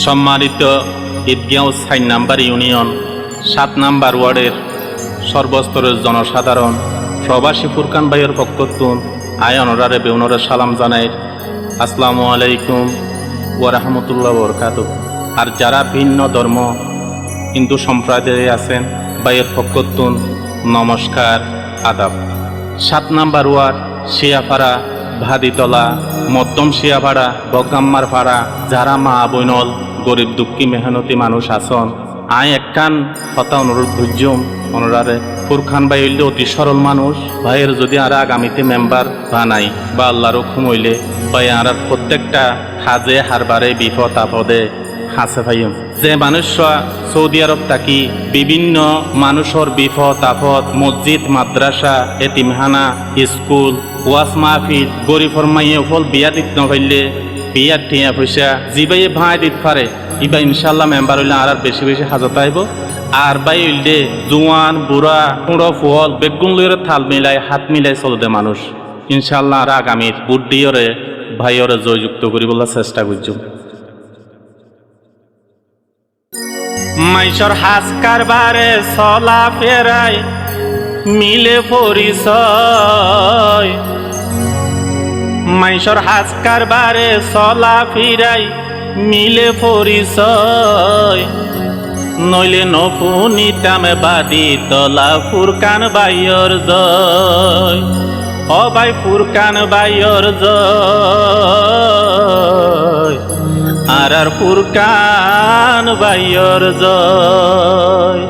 সম্মানিত Eidgaon ৪ number union ৭ number ওয়ার্ডের সর্বস্তরের জনসাধারণ প্রবাসী ফুরকান ভাইয়ের পক্ষতুন আয় অনরারে বেউনরে সালাম জানাই। আসসালামু আলাইকুম ওয়া রাহমাতুল্লাহি ওয়া বারাকাতুহু। আর যারা ভিন্ন ধর্ম হিন্দু সম্প্রদায়ে আছেন ভাইয়ের পক্ষতুন নমস্কার, আদাব। ৭ নাম্বার ওয়ার্ড শিয়াপাড়া, ভাদিতলা, মধ্যম শিয়াপাড়া, বগাম্মার পাড়া, যারা মা বইনল গরিব দুঃখী মেহনতি মানুষ আছেন, আয় একখান কথা অনুরোধ বুঝুম অনরারে ফুরকান ভাই হইলে অতি সরল মানুষ। ভাইয়ের যদি আর আগামীতে মেম্বার বানাই বা আল্লাহর হুকুম হইলে ভাই আর প্রত্যেকটা কাজে হারবারে বিপদ আপদে হাসে ভাইম। যে মানুষরা সৌদি আরব থাকি বিভিন্ন মানুষের বিপদ আপদ মসজিদ মাদ্রাসা এতিমখানা স্কুল ওয়াজ মাহফিল গরিবর মাইয়ে ফল বিয়া দিত নপাইলে বিয়ার টিয়া পয়সা জিবাইয়ে ভাই দিতে পারে ইবা ইনশাল্লাহ মেম্বার হইলে আর বেশি বেশি হাজত আইব। আর বাই হইলে জোয়ান বুড়া কুঁড়ো ফুল বেগুন লইরে থাল মিলাই হাত মিলাই চলতে মানুষ ইনশাল্লাহ আর আগামীর বুট দিয়রে ভাইয়রে জয়যুক্ত করিবলার চেষ্টা করছুম। মাইশর হাস কারবারে চলা ফেরাই মিলে পরিচয়, মাইশর হাস কারবারে চলা ফিরাই মিলে পরিচয়, নইলে নফুনিতাম বাদি তলা ফুরকান ভাইয়র জয়। ও ভাই ফুরকান ভাইয়র জয়, আর ফুরকান ভাইয়র জয়।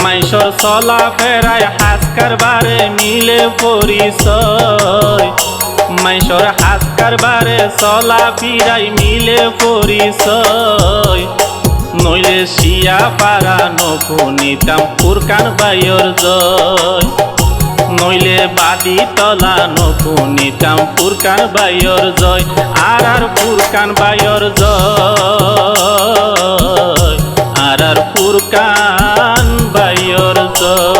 মাইশর চলা ফেরায় হাস কারবারে মিলে পরিচয়, মাইশর হাস কারবারে চলা ফিরাই মিলে পরিচয়, নইলে শিয়া পারা নফুনিতাম ফুরকান ভাইয়র জয়, নইলে বাদি তলা নফুনিতাম ফুরকান ভাইয়র জয়। আর ফুরকান ভাইয়র জয়, আর ফুরকান ভাইয়র জয়।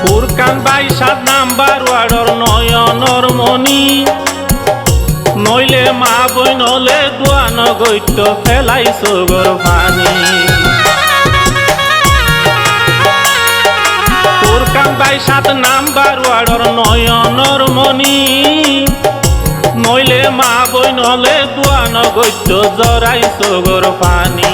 ফুরকান ভাই ৭ নাম্বার ওয়ার্ডর নয়নর মণি, নইলে মা বই নলে দুয়ান গৈত্য ফেলাই সগর পানি। ফুরকান ভাই ৭ নাম্বার ওয়ার্ডর নয়নর মণি, নইলে মা বই নলে দুয়ান গৈত্য জরাই সগর পানি।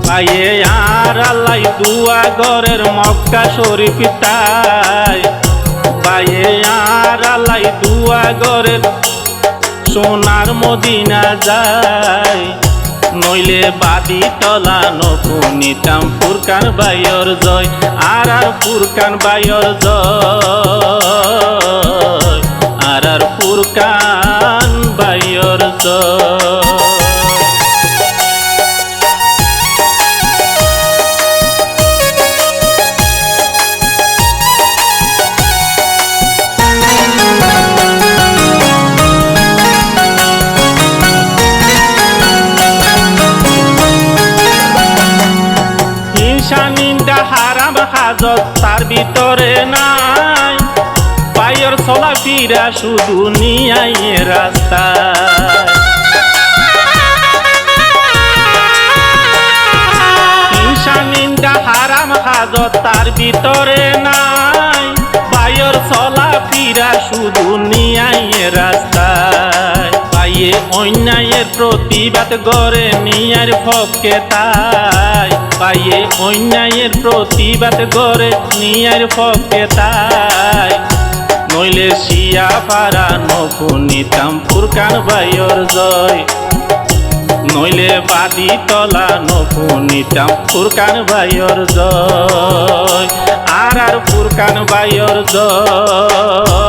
ভাইয়ে আর আল্লাহ দুয়া ঘরের মক্কা শরীফ তাই, ভাইয়ে আর আল্লাহ দুয়া ঘরের সোনার মদিনা যায়, নইলে বাদি তলা নফুনিতাম ফুরকান ভাইয়র জয়। আর ফুরকান ভাইয়র জয়, আর ফুরকান ভাইয়র জয়। নিন্দা হারাম হাজত তার ভিতরে নাই, পায়ের চলা ফিরা শুধু নিয়াই রাস্তায়। হিংসা নিন্দা হারাম হাজত তার ভিতরে নাই, পায়ের চলা ফিরা শুধু নিয়াই রাস্তায়। পায়ে অন্যায়ের প্রতিবাদ গড়ে নিয়ার পক্ষে তাই, পায়ে অন্যায়ের প্রতিবাদ গড়ে নিয়ার পক্ষে তাই, নইলে শিয়া পারা নফুনিতাম ফুরকান ভাইয়র জয়। নইলে বাদি তলা নপু নিতাম ফুরকান ভাইয়ের জয়। আর ফুরকান ভাইয়ের জয়,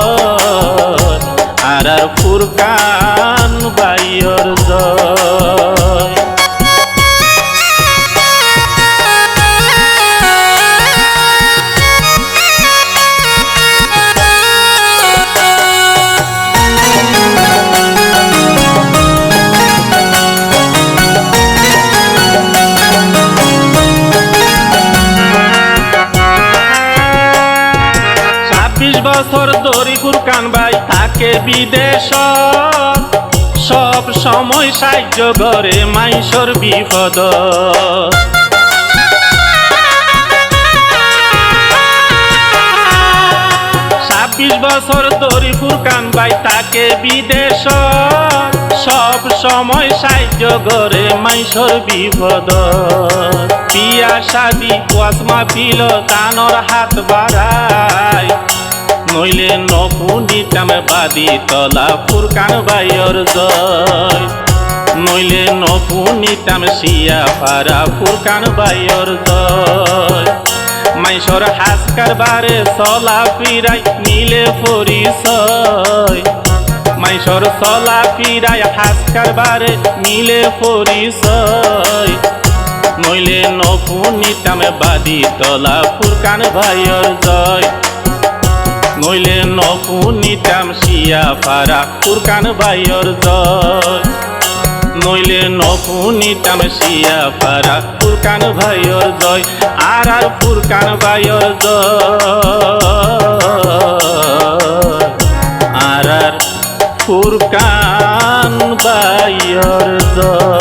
আর ফুরকান ভাইয়ের জয়। ২৬ বছর ধরি ফুরকান ভাই থাকে বিদেশ, সব সময় সাহায্য করে মাইশর বিপদ। ২৬ বছর ধরি ফুরকান ভাই থাকে বিদেশ, সব সময় সাহায্য করে মাইশর বিপদ। বিয়া শাদি ওয়াজ মাহফিল দানর হাত বাড়ায়, নইলে নপু নিতাম বাদি তলা ফুরকান ভাইয়ের জয়। নইলে নপু নিতাম শিয়া পারা ফুরকান ভাইয়ের জয়। মাইশর হাস কারবারে চলা ফিরাই নিলে পরিচয়, মাইশর চলা ফিরাই হাস কারবারে নিলে পরিচয়। নইলে নপু নিতাম বাদি তলা ফুরকান ভাইয়ের জয়। নইলে নপু নিতাম শিয়া পারা ফুরকান ভাইয়ের জয়। নইলে নপু নিতাম শিয়া পারা ফুরকান ভাইয়ের জয়। আর ফুরকান ভাইয়ের জয়, আর ফুরকান ভাইয়ের জয়।